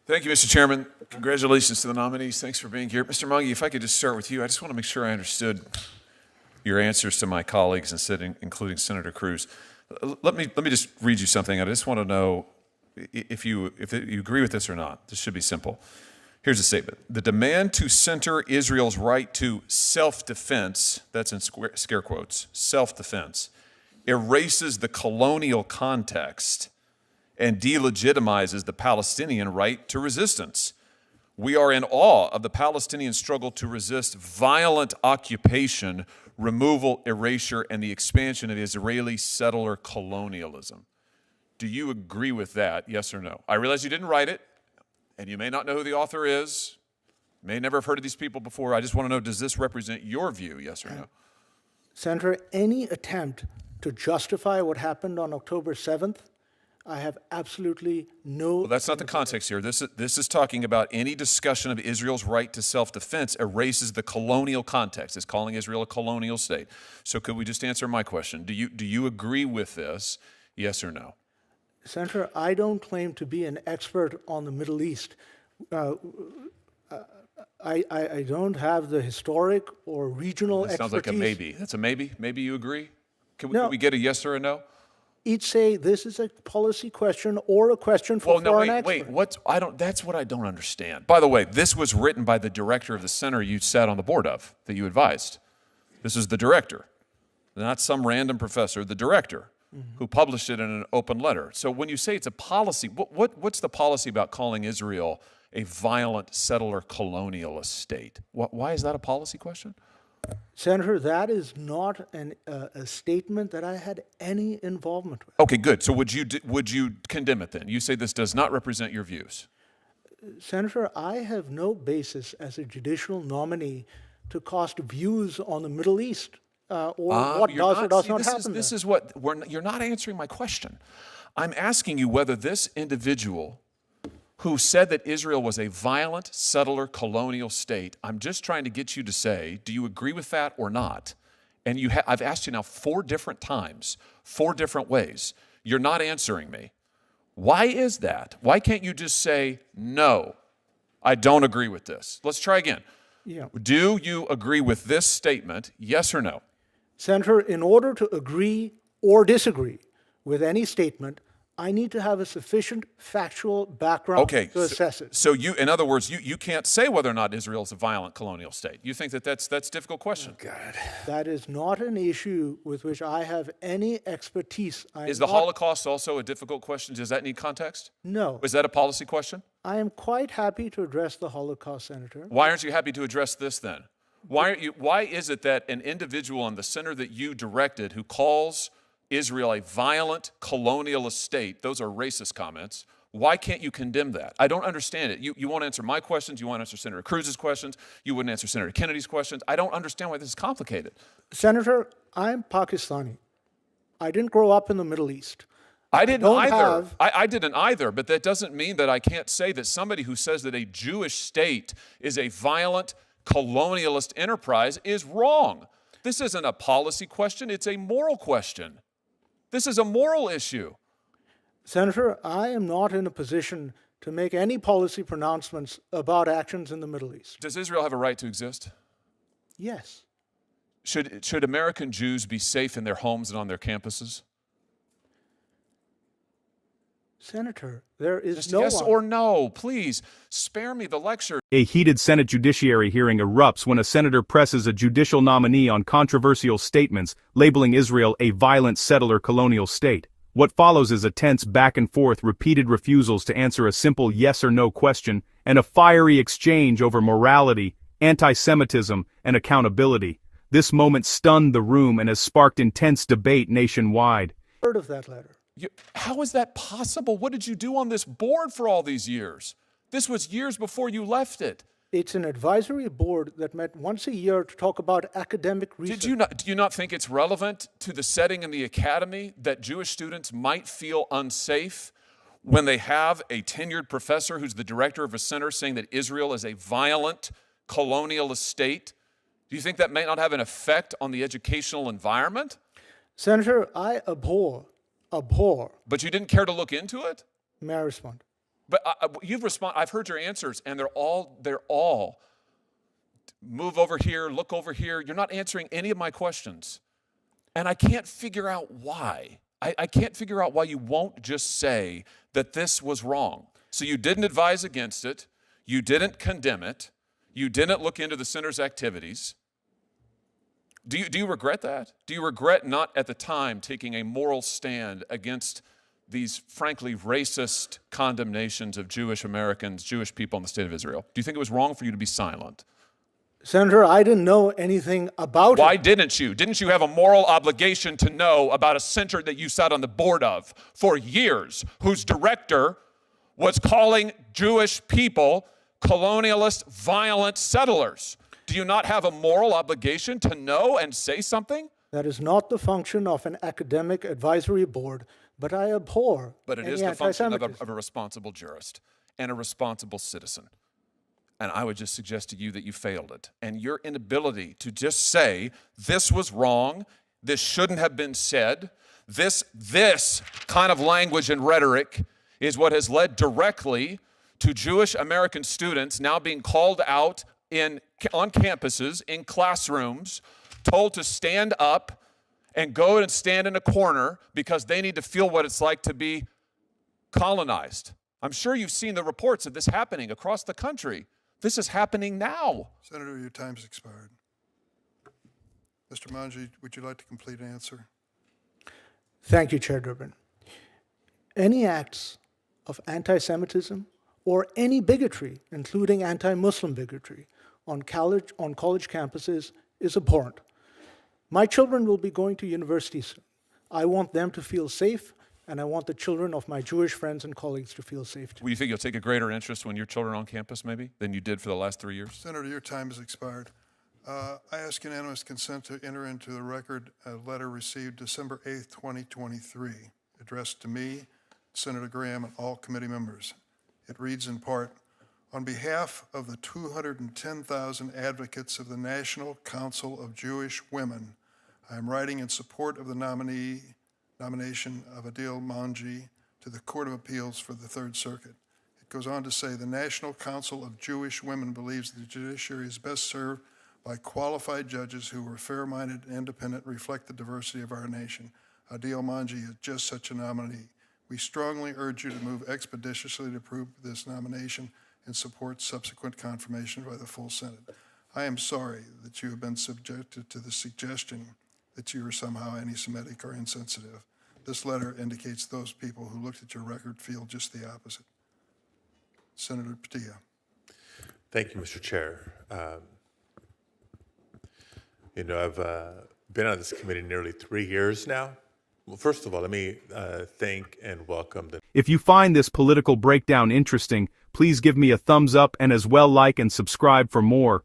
Thank you, Mr. Chairman. Congratulations to the nominees. Thanks for being here. Mr. Mungy, if I could just start with you, I just want to make sure I understood your answers to my colleagues, including Senator Cruz. Let me just read you something. I just want to know if you agree with this or not. This should be simple. Here's a statement. The demand to center Israel's right to self-defense, that's in scare quotes, self-defense, erases the colonial context and delegitimizes the Palestinian right to resistance. We are in awe of the Palestinian struggle to resist violent occupation, removal, erasure, and the expansion of Israeli settler colonialism. Do you agree with that, yes or no? I realize you didn't write it, and you may not know who the author is, may never have heard of these people before. I just want to know, does this represent your view, yes or no? Senator, any attempt to justify what happened on October 7th, I have absolutely no... Well, that's not the context here. This is talking about any discussion of Israel's right to self-defense erases the colonial context. It's calling Israel a colonial state. So could we just answer my question? Do you agree with this, yes or no? Senator, I don't claim to be an expert on the Middle East. I don't have the historic or regional expertise. Sounds like a maybe. That's a maybe? Maybe you agree? Can No. we get a yes or a no? Each say this is a policy question or a question for foreign experts. Wait, that's what I don't understand. By the way, this was written by the director of the center you sat on the board of, that you advised. This is the director, not some random professor, the director, who published it in an open letter. So when you say it's a policy, what's the policy about calling Israel a violent settler colonialist state? Why is that a policy question? Senator, that is not a statement that I had any involvement with. Okay, good. So would you condemn it then? You say this does not represent your views. Senator, I have no basis as a judicial nominee to cast views on the Middle East or what does or does not happen there. This is what you're not answering my question. I'm asking you whether this individual who said that Israel was a violent settler colonial state, I'm just trying to get you to say, do you agree with that or not? And I've asked you now 4 different times, 4 different ways. You're not answering me. Why is that? Why can't you just say, no, I don't agree with this? Let's try again. Yeah. Do you agree with this statement, yes or no? Senator, in order to agree or disagree with any statement, I need to have a sufficient factual background to assess it. So in other words, you can't say whether or not Israel is a violent colonial state. You think that's a difficult question? Oh, God. That is not an issue with which I have any expertise. Is the Holocaust also a difficult question? Does that need context? No. Is that a policy question? I am quite happy to address the Holocaust, Senator. Why aren't you happy to address this then? Why is it that an individual in the center that you directed who calls Israel a violent colonialist state, those are racist comments, why can't you condemn that? I don't understand it. You won't answer my questions, you won't answer Senator Cruz's questions, you wouldn't answer Senator Kennedy's questions. I don't understand why this is complicated. Senator, I'm Pakistani. I didn't grow up in the Middle East. I didn't either. I didn't either, but that doesn't mean that I can't say that somebody who says that a Jewish state is a violent colonialist enterprise is wrong. This isn't a policy question, it's a moral question. This is a moral issue. Senator, I am not in a position to make any policy pronouncements about actions in the Middle East. Does Israel have a right to exist? Yes. Should American Jews be safe in their homes and on their campuses? Senator, there is Just no yes one. or no, please, spare me the lecture. A heated Senate Judiciary hearing erupts when a senator presses a judicial nominee on controversial statements labeling Israel a violent settler colonial state. What follows is a tense back-and-forth repeated refusals to answer a simple yes or no question and a fiery exchange over morality, anti-Semitism, and accountability. This moment stunned the room and has sparked intense debate nationwide. Heard of that letter? How is that possible? What did you do on this board for all these years? This was years before you left it. It's an advisory board that met once a year to talk about academic research. Do you not think it's relevant to the setting in the academy that Jewish students might feel unsafe when they have a tenured professor who's the director of a center saying that Israel is a violent colonialist state? Do you think that may not have an effect on the educational environment? Senator, I abhor. But you didn't care to look into it? May I respond? But I've heard your answers, and they're all move over here, look over here. You're not answering any of my questions. And I can't figure out why. I can't figure out why you won't just say that this was wrong. So you didn't advise against it. You didn't condemn it. You didn't look into the center's activities. Do you regret that? Do you regret not at the time taking a moral stand against these frankly racist condemnations of Jewish Americans, Jewish people in the state of Israel? Do you think it was wrong for you to be silent? Senator, I didn't know anything about it. Why didn't you? Didn't you have a moral obligation to know about a center that you sat on the board of for years, whose director was calling Jewish people colonialist, violent settlers? Do you not have a moral obligation to know and say something? That is not the function of an academic advisory board, but I abhor But it is the function of a responsible jurist and a responsible citizen. And I would just suggest to you that you failed it. And your inability to just say, this was wrong, this shouldn't have been said, this kind of language and rhetoric is what has led directly to Jewish American students now being called out on campuses, in classrooms, told to stand up and go and stand in a corner because they need to feel what it's like to be colonized. I'm sure you've seen the reports of this happening across the country. This is happening now. Senator, your time's expired. Mr. Manji, would you like to complete an answer? Thank you, Chair Durbin. Any acts of anti-Semitism or any bigotry, including anti-Muslim bigotry, on college campuses is abhorrent. My children will be going to university soon. I want them to feel safe, and I want the children of my Jewish friends and colleagues to feel safe too. Well, you think you'll take a greater interest when your children are on campus, maybe, than you did for the last 3 years? Senator, your time has expired. I ask unanimous consent to enter into the record a letter received December 8th, 2023, addressed to me, Senator Graham, and all committee members. It reads in part, on behalf of the 210,000 advocates of the National Council of Jewish Women, I am writing in support of the nomination of Adil Manji to the Court of Appeals for the Third Circuit. It goes on to say, the National Council of Jewish Women believes the judiciary is best served by qualified judges who are fair-minded and independent, reflect the diversity of our nation. Adil Manji is just such a nominee. We strongly urge you to move expeditiously to approve this nomination and support subsequent confirmation by the full Senate. I am sorry that you have been subjected to the suggestion that you are somehow anti-Semitic or insensitive. This letter indicates those people who looked at your record feel just the opposite. Senator Padilla. Thank you, Mr. Chair. I've been on this committee nearly 3 years now. Well, first of all, let me thank and welcome the... If you find this political breakdown interesting, please give me a thumbs up and as well like and subscribe for more.